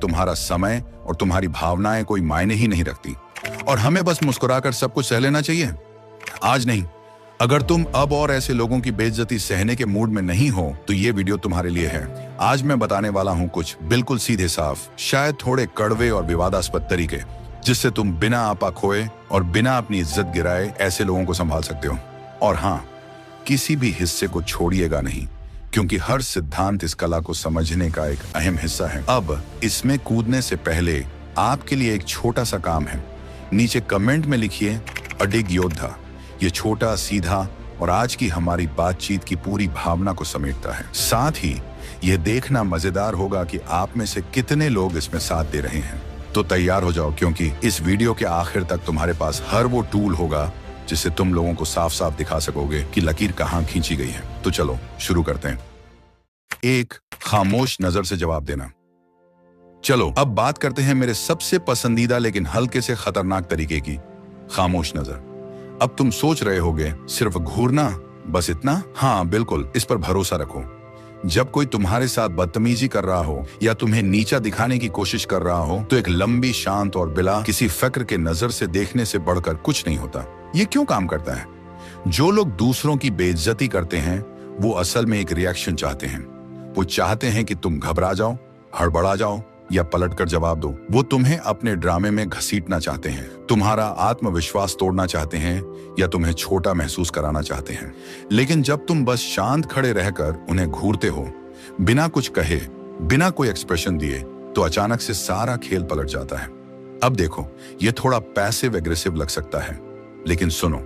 तुम्हारा समय और तुम्हारी भावनाएं कोई मायने ही नहीं रखती और हमें बस मुस्कुराकर सब कुछ सह लेना चाहिए। आज नहीं, अगर तुम अब और ऐसे लोगों की बेइज्जती सहने के मूड में नहीं हो तो ये वीडियो तुम्हारे लिए है। आज मैं बताने वाला हूँ कुछ बिल्कुल सीधे साफ, शायद थोड़े कड़वे और विवादास्पद तरीके जिससे तुम बिना आपा खोए और बिना अपनी इज्जत गिराए ऐसे लोगों को संभाल सकते हो। और हाँ, किसी भी हिस्से को छोड़िएगा नहीं, क्योंकि हर सिद्धांत इस कला को समझने का एक अहम हिस्सा है। अब इसमें कूदने से पहले आपके लिए एक छोटा सा काम है। नीचे कमेंट में लिखिए अडिग योद्धा। ये छोटा, सीधा और आज की हमारी बातचीत की पूरी भावना को समेटता है। साथ ही यह देखना मजेदार होगा कि आप में से कितने लोग इसमें साथ दे रहे हैं। तो तैयार हो जाओ, क्योंकि इस वीडियो के आखिर तक तुम्हारे पास हर वो टूल होगा जिससे तुम लोगों को साफ साफ दिखा सकोगे कि लकीर कहाँ खींची गई है। तो चलो शुरू करते हैं। एक, खामोश नजर से जवाब देना। चलो अब बात करते हैं मेरे सबसे पसंदीदा लेकिन हल्के से खतरनाक तरीके की, खामोश नजर। अब तुम सोच रहे होगे सिर्फ घूरना, बस इतना? हाँ बिल्कुल, इस पर भरोसा रखो। जब कोई तुम्हारे साथ बदतमीजी कर रहा हो या तुम्हें नीचा दिखाने की कोशिश कर रहा हो तो एक लंबी, शांत और बिला किसी फिक्र के नजर से देखने से बढ़कर कुछ नहीं होता। ये क्यों काम करता है? जो लोग दूसरों की बेइज्जती करते हैं वो असल में एक रिएक्शन चाहते हैं। वो चाहते हैं कि तुम घबरा जाओ, हड़बड़ा जाओ या पलटकर जवाब दो। वो तुम्हें अपने ड्रामे में घसीटना चाहते हैं, तुम्हारा आत्मविश्वास तोड़ना चाहते हैं या तुम्हें छोटा महसूस कराना चाहते हैं। लेकिन जब तुम बस शांत खड़े रहकर उन्हें घूरते हो, बिना कुछ कहे, बिना कोई एक्सप्रेशन दिए, तो अचानक से सारा खेल पलट जाता है। अब देखो, ये थोड़ा पैसिव एग्रेसिव लग सकता है, लेकिन सुनो,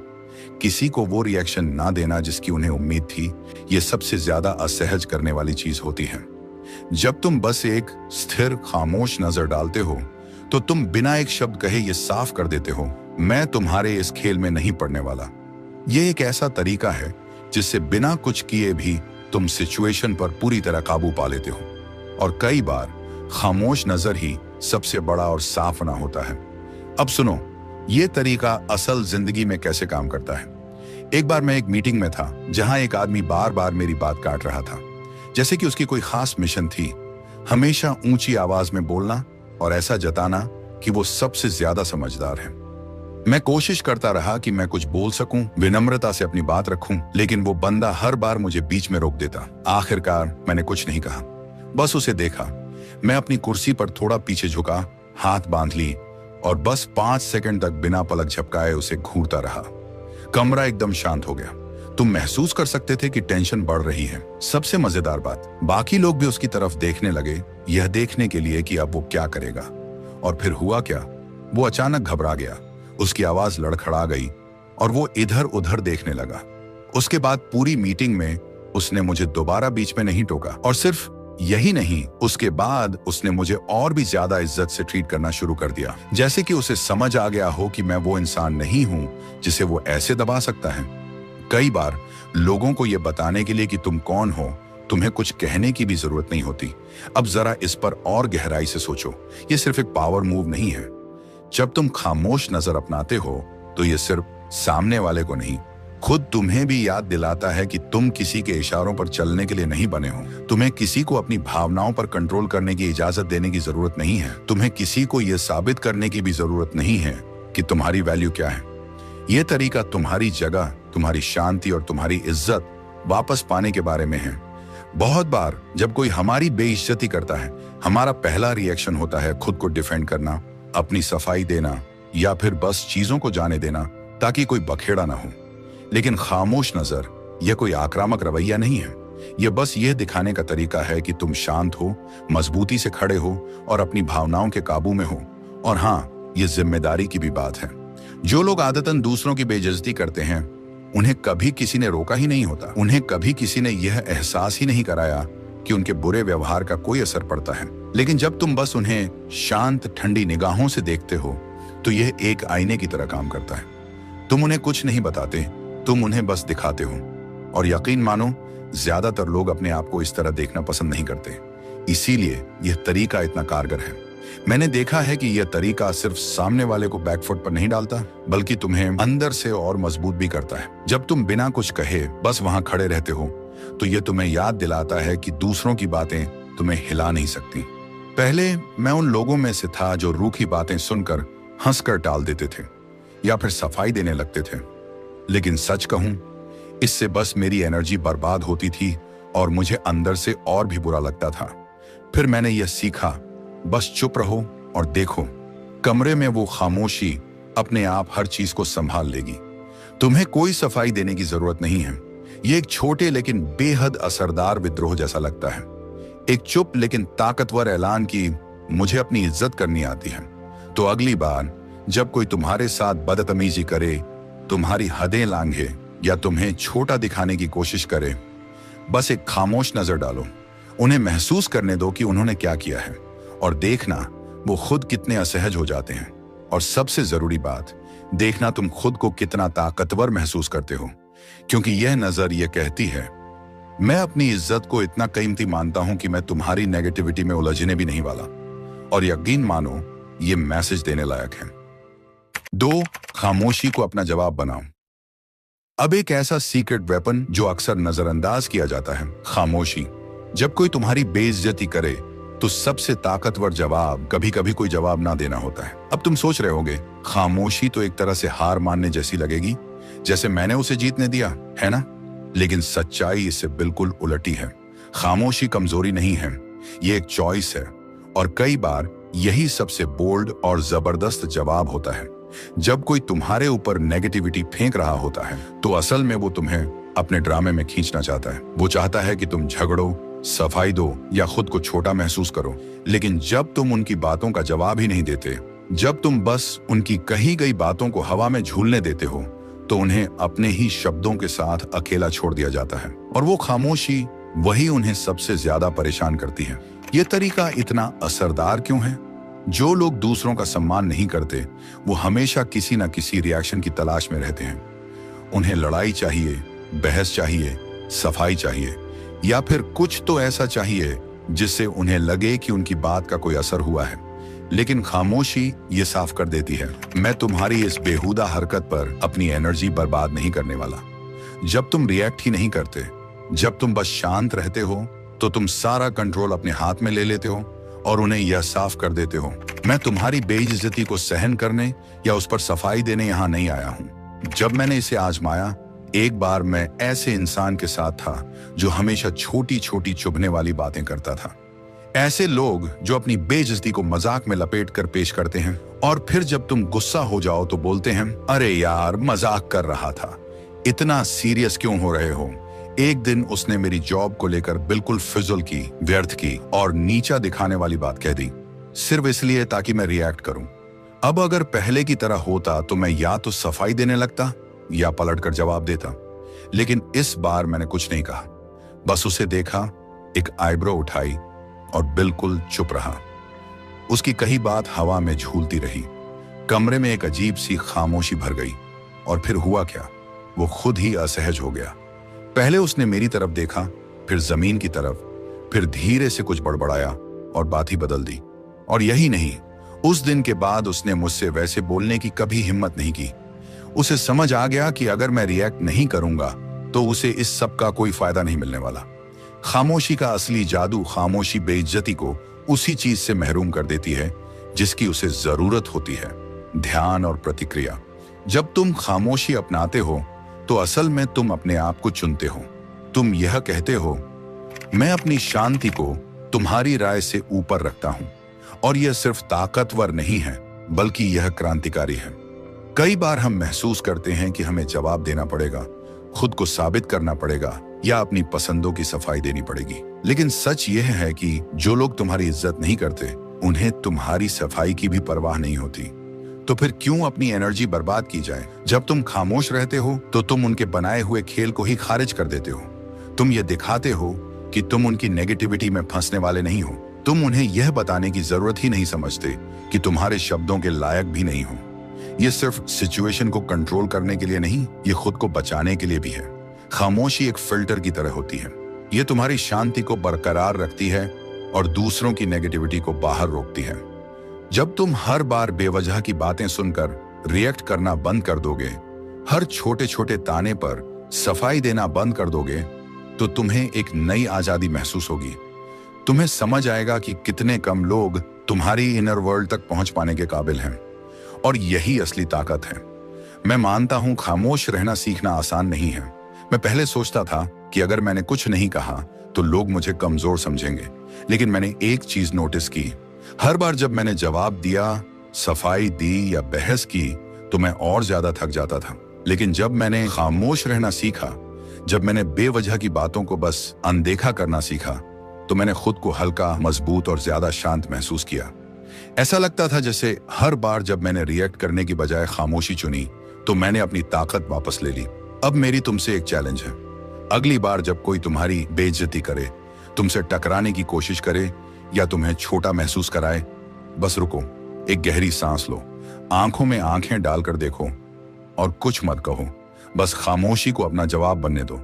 किसी को वो रिएक्शन ना देना जिसकी उन्हें उम्मीद थी, ये सबसे ज्यादा असहज करने वाली चीज होती है। जब तुम बस एक स्थिर, खामोश नजर डालते हो तो तुम बिना एक शब्द कहे ये साफ कर देते हो, मैं तुम्हारे इस खेल में नहीं पड़ने वाला। ये एक ऐसा तरीका है जिससे बिना कुछ किए भी तुम सिचुएशन पर पूरी तरह काबू पा लेते हो। और कई बार खामोश नजर ही सबसे बड़ा और साफ ना होता है। अब सुनो, ये तरीका असल जिंदगी में कैसे काम करता है। एक बार मैं एक मीटिंग में था जहां एक आदमी बार बार मेरी बात काट रहा था, जैसे कि उसकी कोई खास मिशन थी। हमेशा ऊंची आवाज में बोलना और ऐसा जताना कि वो सबसे ज्यादा समझदार है। मैं कोशिश करता रहा कि मैं कुछ बोल सकूं, विनम्रता से अपनी बात रखूं, लेकिन वो बंदा हर बार मुझे बीच में रोक देता। आखिरकार मैंने कुछ नहीं कहा, बस उसे देखा। मैं अपनी कुर्सी पर थोड़ा पीछे झुका, हाथ बांध ली और बस 5 सेकंड तक बिना पलक झपकाए उसे घूरता रहा। कमरा एकदम शांत हो गया। तुम महसूस कर सकते थे कि टेंशन बढ़ रही है। सबसे मजेदार बात, बाकी लोग भी उसकी तरफ देखने लगे, यह देखने के लिए कि अब वो क्या करेगा। और फिर हुआ क्या, वो अचानक घबरा गया, उसकी आवाज लड़खड़ा गई और वो इधर उधर देखने लगा। उसके बाद पूरी मीटिंग में उसने मुझे दोबारा बीच में नहीं टोका। और सिर्फ यही नहीं, उसके बाद उसने मुझे और भी ज्यादा इज्जत से ट्रीट करना शुरू कर दिया, जैसे कि उसे समझ आ गया हो कि मैं वो इंसान नहीं हूं जिसे वो ऐसे दबा सकता है। कई बार लोगों को यह बताने के लिए कि तुम कौन हो, तुम्हें कुछ कहने की भी जरूरत नहीं होती। अब जरा इस पर और गहराई से सोचो, ये सिर्फ एक पावर मूव नहीं है। जब तुम खामोश नजर अपनाते हो तो ये सिर्फ सामने वाले को नहीं, खुद तुम्हें भी याद दिलाता है कि तुम किसी के इशारों पर चलने के लिए नहीं बने हो। तुम्हें किसी को अपनी भावनाओं पर कंट्रोल करने की इजाजत देने की जरूरत नहीं है। तुम्हें किसी को यह साबित करने की भी जरूरत नहीं है कि तुम्हारी वैल्यू क्या है। यह तरीका तुम्हारी जगह, तुम्हारी शांति और तुम्हारी इज्जत वापस पाने के बारे में है। बहुत बार जब कोई हमारी बेइज्जती करता है, हमारा पहला रिएक्शन होता है खुद को डिफेंड करना, अपनी सफाई देना या फिर बस चीजों को जाने देना ताकि कोई बखेड़ा ना हो। लेकिन खामोश नजर यह कोई आक्रामक रवैया नहीं है। यह बस यह दिखाने का तरीका है कि तुम शांत हो, मजबूती से खड़े हो और अपनी भावनाओं के काबू में हो। और हाँ, यह जिम्मेदारी की भी बात है। जो लोग आदतन दूसरों की बेइज्जती करते हैं, उन्हें कभी किसी ने रोका ही नहीं होता। उन्हें कभी किसी ने यह एहसास ही नहीं कराया कि उनके बुरे व्यवहार का कोई असर पड़ता है। लेकिन जब तुम बस उन्हें शांत, ठंडी निगाहों से देखते हो तो यह एक आईने की तरह काम करता है। तुम उन्हें कुछ नहीं बताते, तुम उन्हें बस दिखाते हो। और यकीन मानो, ज्यादातर लोग अपने आप को इस तरह देखना पसंद नहीं करते। इसीलिए यह तरीका इतना कारगर है। मैंने देखा है कि यह तरीका सिर्फ सामने वाले को बैकफुट पर नहीं डालता, बल्कि तुम्हें अंदर से और मजबूत भी करता है। जब तुम बिना कुछ कहे बस वहां खड़े रहते हो तो यह तुम्हें याद दिलाता है कि दूसरों की बातें तुम्हें हिला नहीं सकती। पहले मैं उन लोगों में से था जो रूखी बातें सुनकर हंसकर टाल देते थे या फिर सफाई देने लगते थे। लेकिन सच कहूं, इससे बस मेरी एनर्जी बर्बाद होती थी और मुझे अंदर से और भी बुरा लगता था। फिर मैंने यह सीखा, बस चुप रहो और देखो, कमरे में वो खामोशी अपने आप हर चीज को संभाल लेगी। तुम्हें कोई सफाई देने की जरूरत नहीं है। ये एक छोटे लेकिन बेहद असरदार विद्रोह जैसा लगता है, एक चुप लेकिन ताकतवर ऐलान कि मुझे अपनी इज्जत करनी आती है। तो अगली बार जब कोई तुम्हारे साथ बदतमीजी करे, तुम्हारी हदें लांघे या तुम्हें छोटा दिखाने की कोशिश करे, बस एक खामोश नजर डालो। उन्हें महसूस करने दो कि उन्होंने क्या किया है और देखना वो खुद कितने असहज हो जाते हैं। और सबसे जरूरी बात, देखना तुम खुद को कितना ताकतवर महसूस करते हो, क्योंकि यह नजर यह कहती है, मैं अपनी इज्जत को इतना कीमती मानता हूं कि मैं तुम्हारी नेगेटिविटी में उलझने भी नहीं वाला। और यकीन मानो, यह मैसेज देने लायक है। 2, खामोशी को अपना जवाब बनाओ। अब एक ऐसा सीक्रेट वेपन जो अक्सर नजरअंदाज किया जाता है, खामोशी। जब कोई तुम्हारी बेइज्जती करे तो सबसे ताकतवर जवाब कभी कभी कोई जवाब ना देना होता है। अब तुम सोच रहे होगे, खामोशी तो एक तरह से हार मानने जैसी लगेगी, जैसे मैंने उसे जीतने दिया, है ना? लेकिन सच्चाई इससे बिल्कुल उलटी है। खामोशी कमजोरी नहीं है, ये एक चॉइस है। और कई बार यही सबसे बोल्ड और जबरदस्त जवाब होता है। जब कोई तुम्हारे ऊपर नेगेटिविटी फेंक रहा होता है तो असल में वो तुम्हें अपने ड्रामे में खींचना चाहता है। वो चाहता है कि तुम झगड़ो, सफाई दो या खुद को छोटा महसूस करो। लेकिन जब तुम उनकी बातों का जवाब ही नहीं देते, जब तुम बस उनकी कही गई बातों को हवा में झूलने देते हो, तो उन्हें अपने ही शब्दों के साथ अकेला छोड़ दिया जाता है। और वो खामोशी वही उन्हें सबसे ज्यादा परेशान करती है। ये तरीका इतना असरदार क्यों है? जो लोग दूसरों का सम्मान नहीं करते, वो हमेशा किसी न किसी रिएक्शन की तलाश में रहते हैं। उन्हें लड़ाई चाहिए, बहस चाहिए, सफाई चाहिए, या फिर कुछ तो ऐसा चाहिए जिससे उन्हें लगे कि उनकी बात का कोई असर हुआ है। लेकिन खामोशी ये साफ कर देती है, मैं तुम्हारी इस बेहुदा हरकत पर अपनी एनर्जी बर्बाद नहीं करने वाला। जब तुम रिएक्ट ही नहीं करते, जब तुम बस शांत रहते हो, तो तुम सारा कंट्रोल अपने हाथ में ले लेते हो और उन्हें यह साफ कर देते हो, मैं तुम्हारी बेइज्जती को सहन करने या उस पर सफाई देने यहां नहीं आया हूं। जब मैंने इसे आजमाया, एक बार मैं ऐसे इंसान के साथ था जो हमेशा छोटी छोटी चुभने वाली बातें करता था। ऐसे लोग जो अपनी बेइज्जती को मजाक में लपेट कर पेश करते हैं और फिर जब तुम गुस्सा हो जाओ तो बोलते हैं, अरे यार मजाक कर रहा था, इतना सीरियस क्यों हो रहे हो। एक दिन उसने मेरी जॉब को लेकर बिल्कुल फिजुल की, व्यर्थ की और नीचा दिखाने वाली बात कह दी, सिर्फ इसलिए ताकि मैं रिएक्ट करूं। अब अगर पहले की तरह होता तो मैं या तो सफाई देने लगता या पलटकर जवाब देता। लेकिन इस बार मैंने कुछ नहीं कहा, बस उसे देखा, एक आईब्रो उठाई और बिल्कुल चुप रहा। उसकी कही बात हवा में झूलती रही। कमरे में एक अजीब सी खामोशी भर गई। और फिर हुआ क्या, वो खुद ही असहज हो गया। पहले उसने मेरी तरफ देखा, फिर जमीन की तरफ, फिर धीरे से कुछ बड़बड़ाया और बात ही बदल दी। और यही नहीं, उस दिन के बाद उसने मुझसे वैसे बोलने की कभी हिम्मत नहीं की। उसे समझ आ गया कि अगर मैं रिएक्ट नहीं करूंगा तो उसे इस सब का कोई फायदा नहीं मिलने वाला। खामोशी का असली जादू, खामोशी बेइज्जती को उसी चीज से महरूम कर देती है जिसकी उसे जरूरत होती है, ध्यान और प्रतिक्रिया। जब तुम खामोशी अपनाते हो तो असल में तुम अपने आप को चुनते हो। तुम यह कहते हो, मैं अपनी शांति को तुम्हारी राय से ऊपर रखता हूं। और यह सिर्फ ताकतवर नहीं है, बल्कि यह क्रांतिकारी है। कई बार हम महसूस करते हैं कि हमें जवाब देना पड़ेगा, खुद को साबित करना पड़ेगा या अपनी पसंदों की सफाई देनी पड़ेगी। लेकिन सच यह है कि जो लोग तुम्हारी इज्जत नहीं करते, उन्हें तुम्हारी सफाई की भी परवाह नहीं होती। तो फिर क्यों अपनी एनर्जी बर्बाद की जाए? जब तुम खामोश रहते हो तो तुम उनके बनाए हुए खेल को ही खारिज कर देते हो। तुम ये दिखाते हो कि तुम उनकी नेगेटिविटी में फंसने वाले नहीं हो। तुम उन्हें यह बताने की जरूरत ही नहीं समझते कि तुम्हारे शब्दों के लायक भी नहीं हो। ये सिर्फ सिचुएशन को कंट्रोल करने के लिए नहीं, ये खुद को बचाने के लिए भी है। खामोशी एक फिल्टर की तरह होती है। ये तुम्हारी शांति को बरकरार रखती है और दूसरों की नेगेटिविटी को बाहर रोकती है। जब तुम हर बार बेवजह की बातें सुनकर रिएक्ट करना बंद कर दोगे, हर छोटे छोटे ताने पर सफाई देना बंद कर दोगे, तो तुम्हें एक नई आजादी महसूस होगी। तुम्हें समझ आएगा कि कितने कम लोग तुम्हारी इनर वर्ल्ड तक पहुंच पाने के काबिल हैं। और यही असली ताकत है। मैं मानता हूं खामोश रहना सीखना आसान नहीं है। मैं पहले सोचता था कि अगर मैंने कुछ नहीं कहा तो लोग मुझे कमजोर समझेंगे, लेकिन मैंने एक चीज नोटिस की। हर बार जब मैंने जवाब दिया, सफाई दी या बहस की तो मैं और ज्यादा थक जाता था। लेकिन जब मैंने खामोश रहना सीखा, जब मैंने बेवजह की बातों को बस अनदेखा करना सीखा, तो मैंने खुद को हल्का, मजबूत और ज्यादा शांत महसूस किया। ऐसा लगता था जैसे हर बार जब मैंने रिएक्ट करने की बजाय खामोशी चुनी तो मैंने अपनी ताकत वापस ले ली। अब मेरी तुमसे एक चैलेंज है। अगली बार जब कोई तुम्हारी बेइज्जती करे, तुमसे टकराने की कोशिश करे या तुम्हें छोटा महसूस कराए, बस रुको, एक गहरी सांस लो, आंखों में आंखें डालकर देखो और कुछ मत कहो। बस खामोशी को अपना जवाब बनने दो।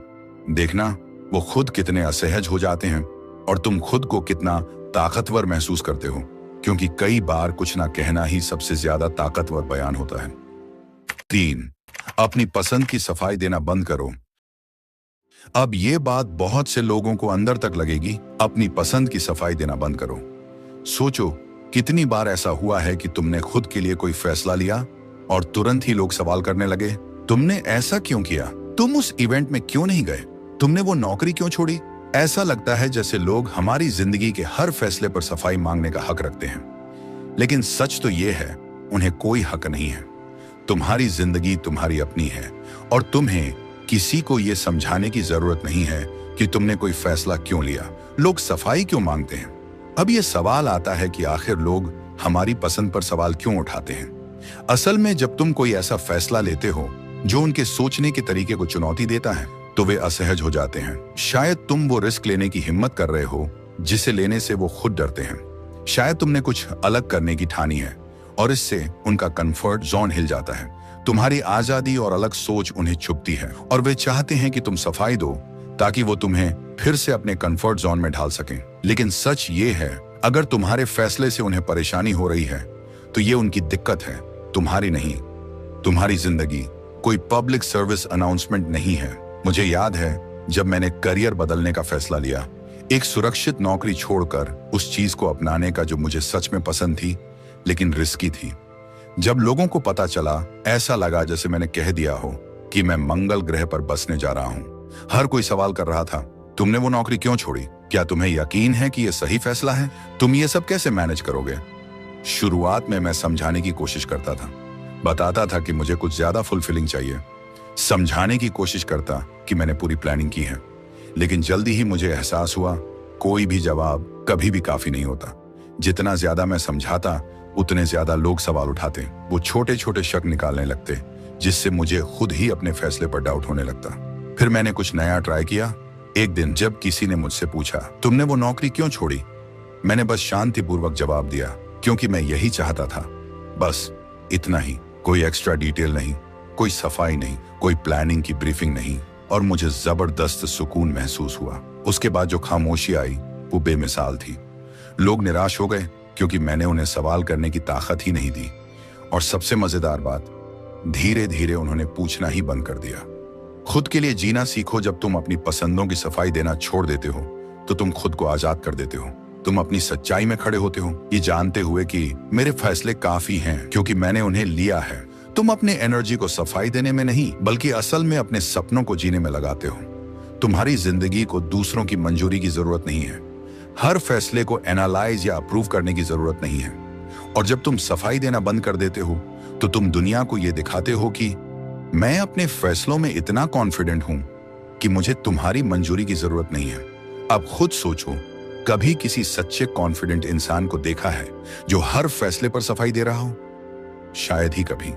देखना वो खुद कितने असहज हो जाते हैं और तुम खुद को कितना ताकतवर महसूस करते हो, क्योंकि कई बार कुछ ना कहना ही सबसे ज्यादा ताकतवर बयान होता है। 3. अपनी पसंद की सफाई देना बंद करो। अब ये बात बहुत से लोगों को अंदर तक लगेगी। अपनी पसंद की सफाई देना बंद करो। सोचो कितनी बार ऐसा हुआ है कि तुमने खुद के लिए कोई फैसला लिया और तुरंत ही लोग सवाल करने लगे, तुमने ऐसा क्यों किया? तुम उस इवेंट में क्यों नहीं गए? तुमने वो नौकरी क्यों छोड़ी? ऐसा लगता है जैसे लोग हमारी जिंदगी के हर फैसले पर सफाई मांगने का हक रखते हैं। लेकिन सच तो ये है, उन्हें कोई हक नहीं है। तुम्हारी जिंदगी तुम्हारी अपनी है और तुम्हें किसी को यह समझाने की जरूरत नहीं है कि तुमने कोई फैसला क्यों लिया। लोग सफाई क्यों मांगते हैं? अब यह सवाल आता है कि आखिर लोग हमारी पसंद पर सवाल क्यों उठाते हैं। असल में जब तुम कोई ऐसा फैसला लेते हो जो उनके सोचने के तरीके को चुनौती देता है, तो वे असहज हो जाते हैं। शायद तुम वो रिस्क लेने की हिम्मत कर रहे हो जिसे लेने से वो खुद डरते हैं। शायद तुमने कुछ अलग करने की ठानी है और इससे उनका कंफर्ट जोन हिल जाता है। तुम्हारी आजादी और अलग सोच उन्हें चुभती है और वे चाहते हैं कि तुम सफाई दो ताकि वो तुम्हें फिर से अपने कंफर्ट जोन में ढाल सकें। लेकिन सच ये है, अगर तुम्हारे फैसले से उन्हें परेशानी हो रही है तो ये उनकी दिक्कत है, तुम्हारी नहीं। तुम्हारी जिंदगी कोई पब्लिक सर्विस अनाउंसमेंट नहीं है। मुझे याद है जब मैंने करियर बदलने का फैसला लिया, एक सुरक्षित नौकरी छोड़कर उस चीज को अपनाने का जो मुझे सच में पसंद थी लेकिन रिस्की थी। जब लोगों को पता चला, ऐसा लगा जैसे मैंने कह दिया हो कि मैं मंगल ग्रह पर बसने जा रहा हूं। हर कोई सवाल कर रहा था, तुमने वो नौकरी क्यों छोड़ी? क्या तुम्हें यकीन है कि यह सही फैसला है? तुम ये सब कैसे मैनेज करोगे? शुरुआत में मैं समझाने की कोशिश करता था, बताता था कि मुझे कुछ ज्यादा फुलफिलिंग चाहिए, समझाने की कोशिश करता कि मैंने पूरी प्लानिंग की है। लेकिन जल्दी ही मुझे एहसास हुआ, कोई भी जवाब कभी भी काफी नहीं होता। जितना ज्यादा मैं समझाता उतने ज्यादा लोग सवाल उठाते। वो छोटे छोटे शक निकालने लगते जिससे मुझे खुद ही अपने फैसले पर डाउट होने लगता। फिर मैंने कुछ नया ट्राई किया। एक दिन जब किसी ने मुझसे पूछा, तुमने वो नौकरी क्यों छोड़ी? मैंने बस शांतिपूर्वक जवाब दिया, क्योंकि मैं यही चाहता था। बस इतना ही, कोई एक्स्ट्रा डिटेल नहीं, कोई सफाई नहीं, कोई प्लानिंग की ब्रीफिंग नहीं, और मुझे जबरदस्त सुकून महसूस हुआ। उसके बाद जो खामोशी आई वो बेमिसाल थी। लोग निराश हो गए क्योंकि मैंने उन्हें सवाल करने की ताकत ही नहीं दी। और सबसे मजेदार बात, धीरे धीरे उन्होंने पूछना ही बंद कर दिया। खुद के लिए जीना सीखो। जब तुम अपनी पसंदों की सफाई देना छोड़ देते हो तो तुम खुद को आजाद कर देते हो। तुम अपनी सच्चाई में खड़े होते हो, ये जानते हुए कि मेरे फैसले काफी हैं क्योंकि मैंने उन्हें लिया है। तुम अपने एनर्जी को सफाई देने में नहीं बल्कि असल में अपने सपनों को जीने में लगाते हो। तुम्हारी जिंदगी को दूसरों की मंजूरी की जरूरत नहीं है। हर फैसले को एनालाइज या अप्रूव करने की जरूरत नहीं है। और जब तुम सफाई देना बंद कर देते हो तो तुम दुनिया को यह दिखाते हो कि मैं अपने फैसलों में इतना कॉन्फिडेंट हूं कि मुझे तुम्हारी मंजूरी की जरूरत नहीं है। अब खुद सोचो, कभी किसी सच्चे कॉन्फिडेंट इंसान को देखा है जो हर फैसले पर सफाई दे रहा हो? शायद ही कभी।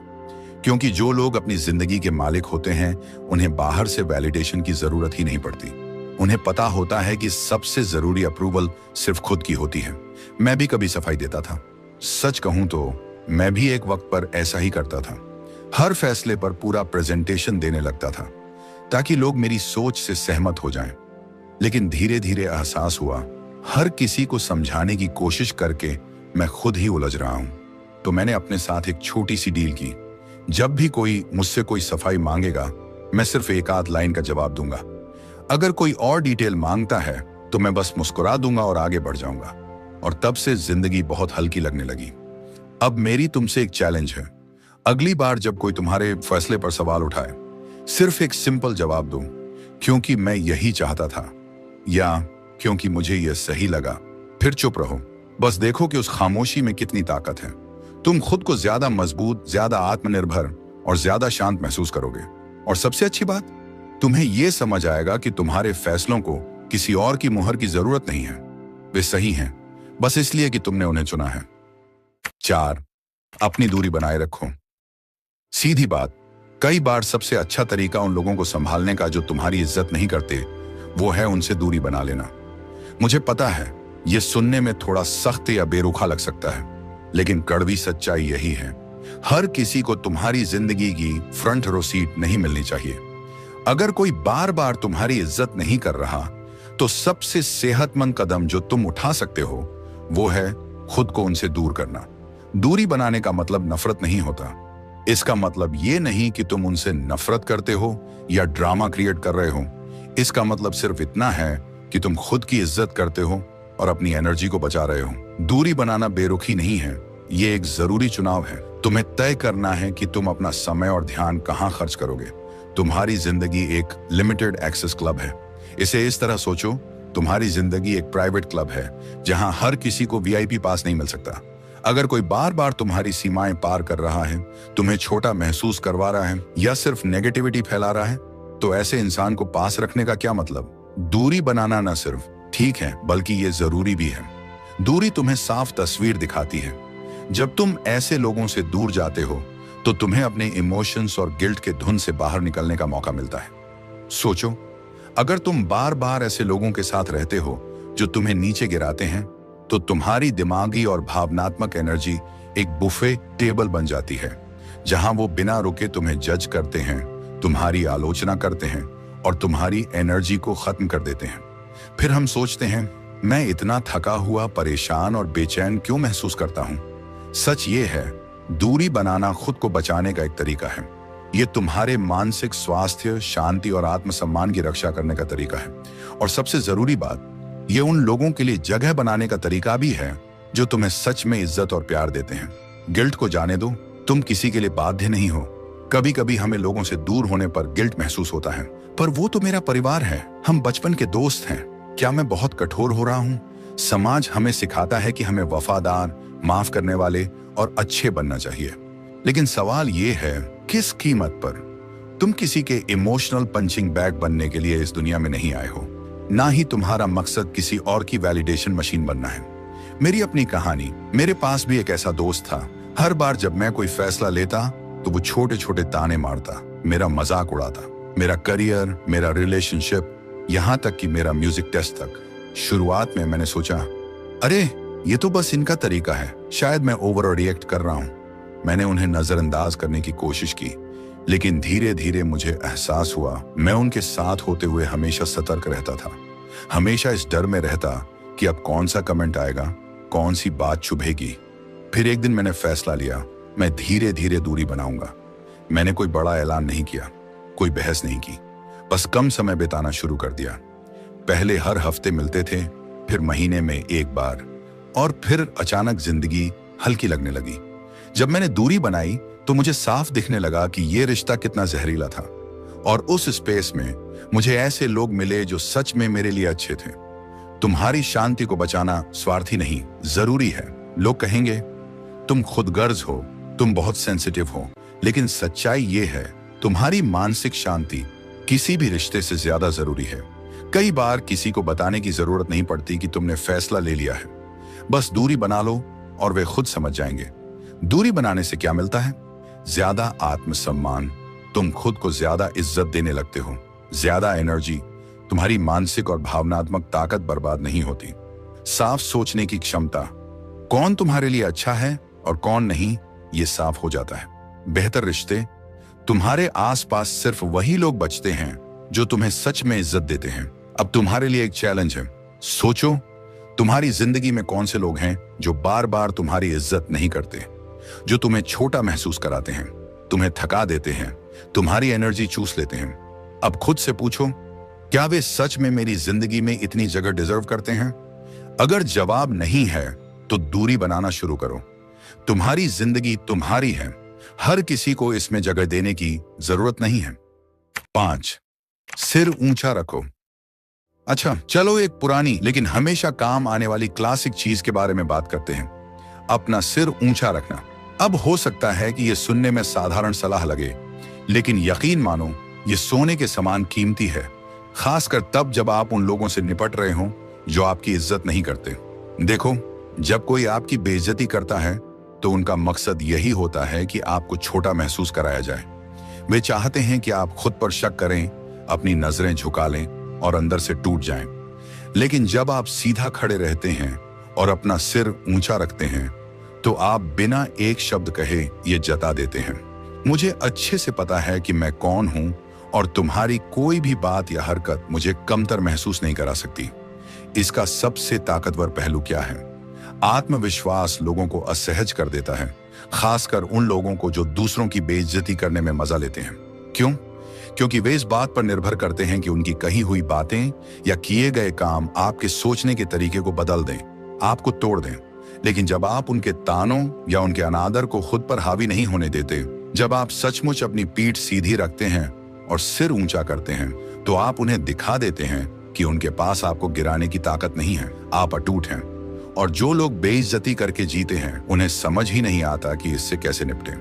क्योंकि जो लोग अपनी जिंदगी के मालिक होते हैं उन्हें बाहर से वैलिडेशन की जरूरत ही नहीं पड़ती। उन्हें पता होता है कि सबसे जरूरी अप्रूवल सिर्फ खुद की होती है। मैं भी कभी सफाई देता था। सच कहूं तो मैं भी एक वक्त पर ऐसा ही करता था। हर फैसले पर पूरा प्रेजेंटेशन देने लगता था ताकि लोग मेरी सोच से सहमत हो जाएं। लेकिन धीरे धीरे एहसास हुआ, हर किसी को समझाने की कोशिश करके मैं खुद ही उलझ रहा हूं। तो मैंने अपने साथ एक छोटी सी डील की। जब भी कोई मुझसे कोई सफाई मांगेगा, मैं सिर्फ एक आध लाइन का जवाब दूंगा। अगर कोई और डिटेल मांगता है तो मैं बस मुस्कुरा दूंगा और आगे बढ़ जाऊंगा। और तब से जिंदगी बहुत हल्की लगने लगी। अब मेरी तुमसे एक चैलेंज है, अगली बार जब कोई तुम्हारे फैसले पर सवाल उठाए, सिर्फ एक सिंपल जवाब दो, क्योंकि मैं यही चाहता था, या क्योंकि मुझे यह सही लगा। फिर चुप रहो। बस देखो कि उस खामोशी में कितनी ताकत है। तुम खुद को ज्यादा मजबूत, ज्यादा आत्मनिर्भर और ज्यादा शांत महसूस करोगे। और सबसे अच्छी बात, तुम्हें यह समझ आएगा कि तुम्हारे फैसलों को किसी और की मुहर की जरूरत नहीं है। वे सही हैं, बस इसलिए कि तुमने उन्हें चुना है। 4, अपनी दूरी बनाए रखो। सीधी बात, कई बार सबसे अच्छा तरीका उन लोगों को संभालने का जो तुम्हारी इज्जत नहीं करते, वो है उनसे दूरी बना लेना। मुझे पता है ये सुनने में थोड़ा सख्त या बेरुखा लग सकता है, लेकिन कड़वी सच्चाई यही है। हर किसी को तुम्हारी जिंदगी की फ्रंट रो सीट नहीं मिलनी चाहिए। अगर कोई बार बार तुम्हारी इज्जत नहीं कर रहा, तो सबसे सेहतमंद कदम जो तुम उठा सकते हो वो है खुद को उनसे दूर करना। दूरी बनाने का मतलब नफरत नहीं होता। इसका मतलब ये नहीं कि तुम उनसे नफरत करते हो या ड्रामा क्रिएट कर रहे हो। इसका मतलब सिर्फ इतना है कि तुम खुद की इज्जत करते हो और अपनी एनर्जी को बचा रहे हो। दूरी बनाना बेरुखी नहीं है, ये एक जरूरी चुनाव है। तुम्हें तय करना है कि तुम अपना समय और ध्यान कहाँ खर्च करोगे। तुम्हारी जिंदगी एक लिमिटेड एक्सेस क्लब है। इसे इस तरह सोचो, तुम्हारी जिंदगी एक प्राइवेट क्लब है जहां हर किसी को वीआईपी पास नहीं मिल सकता। अगर कोई बार बार तुम्हारी सीमाएं पार कर रहा है, तुम्हें छोटा महसूस करवा रहा है या सिर्फ नेगेटिविटी फैला रहा है, तो ऐसे इंसान को पास रखने का क्या मतलब। दूरी बनाना न सिर्फ ठीक है, बल्कि ये जरूरी भी है। दूरी तुम्हें साफ तस्वीर दिखाती है। जब तुम ऐसे लोगों से दूर जाते हो, तो तुम्हें अपने इमोशंस और गिल्ट के धुन से बाहर निकलने का मौका मिलता है। सोचो, अगर तुम बार बार ऐसे लोगों के साथ रहते हो जो तुम्हें नीचे गिराते हैं, तो तुम्हारी दिमागी और भावनात्मक एनर्जी एक बुफे टेबल बन जाती है, जहां वो बिना रुके तुम्हें जज करते हैं, तुम्हारी आलोचना करते हैं और तुम्हारी एनर्जी को खत्म कर देते हैं। फिर हम सोचते हैं, मैं इतना थका हुआ, परेशान और बेचैन क्यों महसूस करता हूं। सच ये है, दूरी बनाना खुद को बचाने का एक तरीका है। ये तुम्हारे मानसिक स्वास्थ्य, शांति और आत्मसम्मान की रक्षा करने का तरीका है। और सबसे जरूरी बात, ये उन लोगों के लिए जगह बनाने का तरीका भी है जो तुम्हें सच में इज्जत और प्यार देते हैं। गिल्ट को जाने दो, तुम किसी के लिए बाध्य नहीं हो। कभी कभी हमें लोगों से दूर होने पर गिल्ट महसूस होता है, पर वो तो मेरा परिवार है, हम बचपन के दोस्त हैं। क्या मैं बहुत कठोर हो रहा हूँ। समाज हमें सिखाता है कि हमें वफादार, माफ करने वाले और अच्छे बनना चाहिए। लेकिन सवाल ये है, किस कीमत पर। तुम किसी के इमोशनल पंचिंग बैग बनने के लिए इस दुनिया में नहीं आए हो। ना ही तुम्हारा मकसद किसी और की वैलिडेशन मशीन बनना है। मेरी अपनी कहानी, मेरे पास भी एक ऐसा दोस्त था। हर बार जब मैं कोई फैसला लेता, तो वो छोटे छोटे ताने मारता, मेरा मजाक उड़ाता। मेरा करियर, मेरा रिलेशनशिप, यहाँ तक कि मेरा म्यूजिक टेस्ट तक। शुरुआत में मैंने सोचा, अरे ये तो बस इनका तरीका है, शायद मैं ओवर रिएक्ट कर रहा हूँ। मैंने उन्हें नजरअंदाज करने की कोशिश की, लेकिन धीरे धीरे मुझे एहसास हुआ मैं उनके साथ होते हुए हमेशा सतर्क रहता था। हमेशा इस डर में रहता कि अब कौन सा कमेंट आएगा, कौन सी बात चुभेगी। फिर एक दिन मैंने फैसला लिया, मैं धीरे धीरे दूरी बनाऊंगा। मैंने कोई बड़ा ऐलान नहीं किया, कोई बहस नहीं की, बस कम समय बिताना शुरू कर दिया। पहले हर हफ्ते मिलते थे, फिर महीने में एक बार, और फिर अचानक जिंदगी हल्की लगने लगी। जब मैंने दूरी बनाई तो मुझे साफ दिखने लगा कि ये रिश्ता कितना जहरीला था। और उस स्पेस में मुझे ऐसे लोग मिले जो सच में मेरे लिए अच्छे थे। तुम्हारी शांति को बचाना स्वार्थी नहीं, जरूरी है। लोग कहेंगे तुम खुदगर्ज हो, तुम बहुत सेंसिटिव हो, लेकिन सच्चाई ये है, तुम्हारी मानसिक शांति किसी भी रिश्ते से ज्यादा जरूरी है। कई बार किसी को बताने की जरूरत नहीं पड़ती कि तुमने फैसला ले लिया है। बस दूरी बना लो और वे खुद समझ जाएंगे। दूरी बनाने से क्या मिलता है? ज्यादा आत्मसम्मान, तुम खुद को ज्यादा इज्जत देने लगते हो। ज्यादा एनर्जी, तुम्हारी मानसिक और भावनात्मक ताकत बर्बाद नहीं होती। साफ सोचने की क्षमता, कौन तुम्हारे लिए अच्छा है और कौन नहीं, ये साफ हो जाता है। बेहतर रिश्ते, तुम्हारे आसपास सिर्फ वही लोग बचते हैं जो तुम्हें सच में इज्जत देते हैं। अब तुम्हारे लिए एक चैलेंज है, सोचो तुम्हारी जिंदगी में कौन से लोग हैं जो बार बार तुम्हारी इज्जत नहीं करते, जो तुम्हें छोटा महसूस कराते हैं, तुम्हें थका देते हैं, तुम्हारी एनर्जी चूस लेते हैं। अब खुद से पूछो, क्या वे सच में मेरी जिंदगी में इतनी जगह डिजर्व करते हैं? अगर जवाब नहीं है तो दूरी बनाना शुरू करो। तुम्हारी जिंदगी तुम्हारी है, हर किसी को इसमें जगह देने की जरूरत नहीं है। 5, सिर ऊंचा रखो। अच्छा, चलो एक पुरानी लेकिन हमेशा काम आने वाली क्लासिक चीज के बारे में बात करते हैं, अपना सिर ऊंचा रखना। अब हो सकता है कि यह सुनने में साधारण सलाह लगे, लेकिन यकीन मानो ये सोने के समान कीमती है, खासकर तब जब आप उन लोगों से निपट रहे हो जो आपकी इज्जत नहीं करते। देखो, जब कोई आपकी बेइज्जती करता है तो उनका मकसद यही होता है कि आपको छोटा महसूस कराया जाए। वे चाहते हैं कि आप खुद पर शक करें, अपनी नजरें झुका लें और अंदर से टूट जाएं। लेकिन जब आप सीधा खड़े रहते हैं और अपना सिर ऊंचा रखते हैं तो आप बिना एक शब्द कहे ये जता देते हैं, मुझे अच्छे से पता है कि मैं कौन हूं और तुम्हारी कोई भी बात या हरकत मुझे कमतर महसूस नहीं करा सकती। इसका सबसे ताकतवर पहलू क्या है? आत्मविश्वास लोगों को असहज कर देता है, खासकर उन लोगों को जो दूसरों की बेइज्जती करने में मजा लेते हैं। क्यों? क्योंकि वे इस बात पर निर्भर करते हैं कि उनकी कही हुई बातें या किए गए काम आपके सोचने के तरीके को बदल दें, आपको तोड़ दें। लेकिन जब आप उनके तानों या उनके अनादर को खुद पर हावी नहीं होने देते, जब आप सचमुच अपनी पीठ सीधी रखते हैं और सिर ऊंचा करते हैं, तो आप उन्हें दिखा देते हैं कि उनके पास आपको गिराने की ताकत नहीं है, आप अटूट हैं। और जो लोग बेइज्जती करके जीते हैं, उन्हें समझ ही नहीं आता कि इससे कैसे निपटें।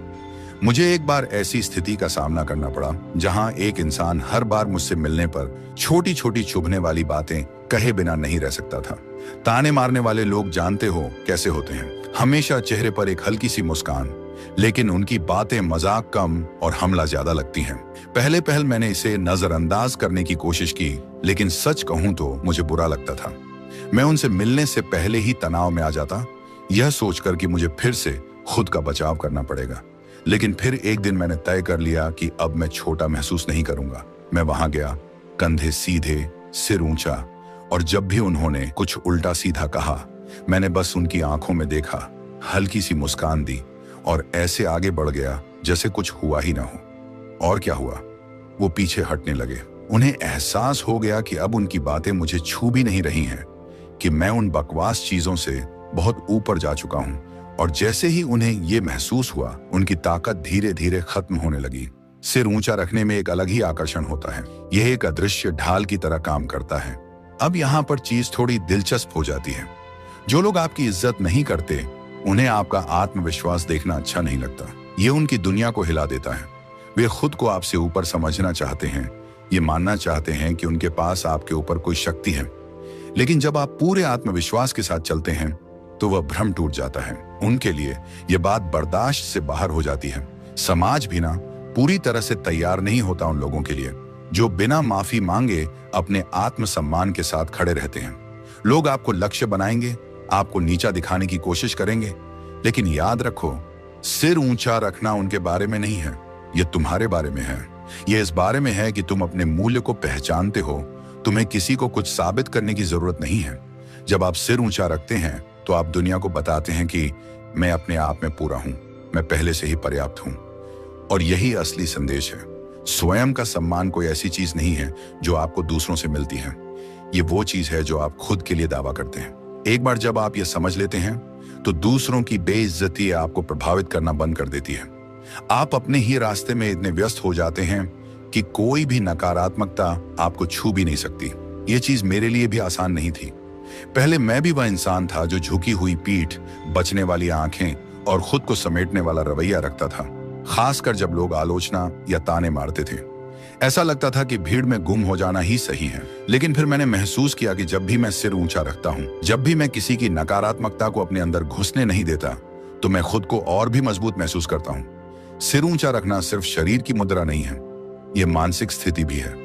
मुझे एक बार ऐसी स्थिति का सामना करना पड़ा जहां एक इंसान हर बार मुझसे मिलने पर छोटी छोटी चुभने वाली बातें कहे बिना नहीं रह सकता था। ताने मारने वाले लोग जानते हो कैसे होते हैं, हमेशा चेहरे पर एक हल्की सी मुस्कान, लेकिन उनकी बातें मजाक कम और हमला ज्यादा लगती हैं। पहले पहल मैंने इसे नजरअंदाज करने की कोशिश की, लेकिन सच कहूं तो मुझे बुरा लगता था। मैं उनसे मिलने से पहले ही तनाव में आ जाता, यह सोचकर कि मुझे फिर से खुद का बचाव करना पड़ेगा। लेकिन फिर एक दिन मैंने तय कर लिया कि अब मैं छोटा महसूस नहीं करूंगा। मैं वहां गया, कंधे सीधे, सिर ऊंचा, और जब भी उन्होंने कुछ उल्टा सीधा कहा, मैंने बस उनकी आंखों में देखा, हल्की सी मुस्कान दी और ऐसे आगे बढ़ गया जैसे कुछ हुआ ही ना हो। और क्या हुआ? वो पीछे हटने लगे। उन्हें एहसास हो गया कि अब उनकी बातें मुझे छू भी नहीं रही हैं, कि मैं उन बकवास चीजों से बहुत ऊपर जा चुका हूं। और जैसे ही उन्हें ये महसूस हुआ, उनकी ताकत धीरे धीरे खत्म होने लगी। सिर ऊंचा रखने में एक अलग ही आकर्षण होता है, यह एक अदृश्य ढाल की तरह काम करता है। अब यहाँ पर चीज थोड़ी दिलचस्प हो जाती है। जो लोग आपकी इज्जत नहीं करते, उन्हें आपका आत्मविश्वास देखना अच्छा नहीं लगता। ये उनकी दुनिया को हिला देता है। वे खुद को आपसे ऊपर समझना चाहते हैं, ये मानना चाहते हैं कि उनके पास आपके ऊपर कोई शक्ति है। लेकिन जब आप पूरे आत्मविश्वास के साथ चलते हैं तो वह भ्रम टूट जाता है। उनके लिए यह बात बर्दाश्त से बाहर हो जाती है। समाज भी ना पूरी तरह से तैयार नहीं होता उन लोगों के लिए जो बिना माफी मांगे अपने आत्मसम्मान के साथ खड़े रहते हैं। लोग आपको लक्ष्य बनाएंगे, आपको नीचा दिखाने की कोशिश करेंगे, लेकिन याद रखो, सिर ऊंचा रखना उनके बारे में नहीं है, यह तुम्हारे बारे में है। यह इस बारे में है कि तुम अपने मूल्य को पहचानते हो। तुम्हें किसी को कुछ साबित करने की जरूरत नहीं है। जब आप सिर ऊंचा रखते हैं तो आप दुनिया को बताते हैं कि मैं अपने आप में पूरा हूं, मैं पहले से ही पर्याप्त हूं। और यही असली संदेश है। स्वयं का सम्मान कोई ऐसी चीज नहीं है जो आपको दूसरों से मिलती है। ये वो चीज है जो आप खुद के लिए दावा करते हैं। एक बार जब आप ये समझ लेते हैं तो दूसरों की बेइज्जती आपको प्रभावित करना बंद कर देती है। आप अपने ही रास्ते में इतने व्यस्त हो जाते हैं कि कोई भी नकारात्मकता आपको छू भी नहीं सकती। ये चीज मेरे लिए भी आसान नहीं थी। पहले मैं भी वह इंसान था जो झुकी हुई पीठ, बचने वाली आंखें और खुद को समेटने वाला रवैया रखता था, खासकर जब लोग आलोचना या ताने मारते थे। ऐसा लगता था कि भीड़ में गुम हो जाना ही सही है। लेकिन फिर मैंने महसूस किया कि जब भी मैं सिर ऊंचा रखता हूं, जब भी मैं किसी की नकारात्मकता को अपने अंदर घुसने नहीं देता, तो मैं खुद को और भी मजबूत महसूस करता हूं। सिर ऊंचा रखना सिर्फ शरीर की मुद्रा नहीं है, यह मानसिक स्थिति भी है।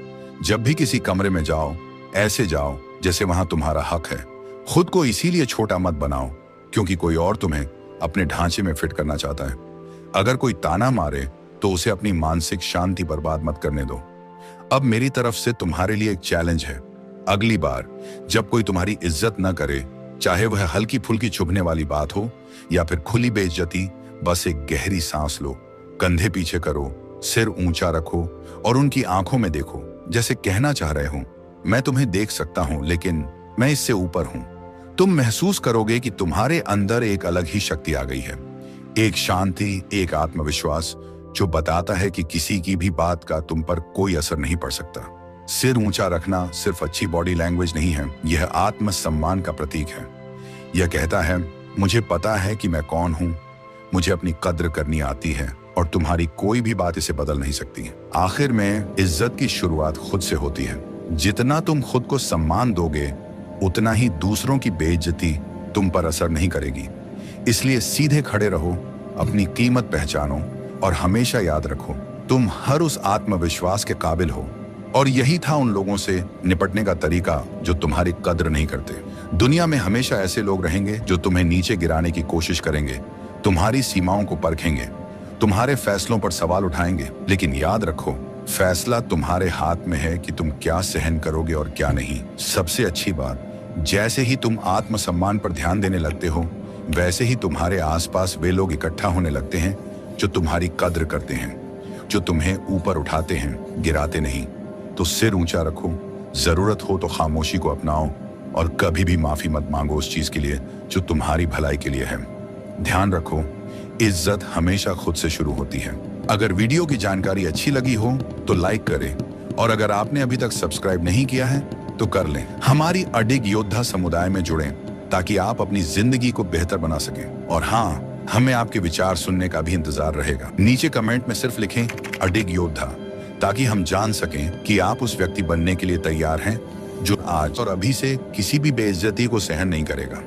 जब भी किसी कमरे में जाओ, ऐसे जाओ जैसे वहां तुम्हारा हक है। खुद को इसीलिए छोटा मत बनाओ क्योंकि कोई और तुम्हें अपने ढांचे में फिट करना चाहता है। अगर कोई ताना मारे तो उसे अपनी मानसिक शांति बर्बाद मत करने दो। अब मेरी तरफ से तुम्हारे लिए एक चैलेंज है। अगली बार जब कोई तुम्हारी इज्जत न करे, चाहे वह हल्की फुल्की चुभने वाली बात हो या फिर खुली बेइज्जती, बस एक गहरी सांस लो, कंधे पीछे करो, सिर ऊंचा रखो और उनकी आंखों में देखो, जैसे कहना चाह रहे हो, मैं तुम्हें देख सकता हूं, लेकिन मैं इससे ऊपर हूं। तुम महसूस करोगे कि तुम्हारे अंदर एक अलग ही शक्ति आ गई है, एक शांति, एक आत्मविश्वास जो बताता है कि किसी की भी बात का तुम पर कोई असर नहीं पड़ सकता। सिर ऊंचा रखना सिर्फ अच्छी बॉडी लैंग्वेज नहीं है, यह आत्मसम्मान का प्रतीक है। यह कहता है, मुझे पता है कि मैं कौन हूं, मुझे अपनी कद्र करनी आती है और तुम्हारी कोई भी बात इसे बदल नहीं सकती। आखिर में इज्जत की शुरुआत खुद से होती है। जितना तुम खुद को सम्मान दोगे, उतना ही दूसरों की बेइज्जती तुम पर असर नहीं करेगी। इसलिए सीधे खड़े रहो, अपनी कीमत पहचानो और हमेशा याद रखो, तुम हर उस आत्मविश्वास के काबिल हो। और यही था उन लोगों से निपटने का तरीका जो तुम्हारी कद्र नहीं करते। दुनिया में हमेशा ऐसे लोग रहेंगे जो तुम्हें नीचे गिराने की कोशिश करेंगे, तुम्हारी सीमाओं को परखेंगे, तुम्हारे फैसलों पर सवाल उठाएंगे। लेकिन याद रखो, फैसला तुम्हारे हाथ में है कि तुम क्या सहन करोगे और क्या नहीं। सबसे अच्छी बात, जैसे ही तुम आत्मसम्मान पर ध्यान देने लगते हो, वैसे ही तुम्हारे आसपास वे लोग इकट्ठा होने लगते हैं जो तुम्हारी कद्र करते हैं, जो तुम्हें ऊपर उठाते हैं, गिराते नहीं। तो सिर ऊंचा रखो, जरूरत हो तो खामोशी को अपनाओ और कभी भी माफी मत मांगो उस चीज के लिए जो तुम्हारी भलाई के लिए है। ध्यान रखो, इज्जत हमेशा खुद से शुरू होती है। अगर वीडियो की जानकारी अच्छी लगी हो तो लाइक करें और अगर आपने अभी तक सब्सक्राइब नहीं किया है तो कर लें। हमारी अडिग योद्धा समुदाय में जुड़ें ताकि आप अपनी जिंदगी को बेहतर बना सकें। और हाँ, हमें आपके विचार सुनने का भी इंतजार रहेगा। नीचे कमेंट में सिर्फ लिखें अडिग योद्धा, ताकि हम जान सकें कि आप उस व्यक्ति बनने के लिए तैयार हैं जो आज और अभी से किसी भी बेइज्जती को सहन नहीं करेगा।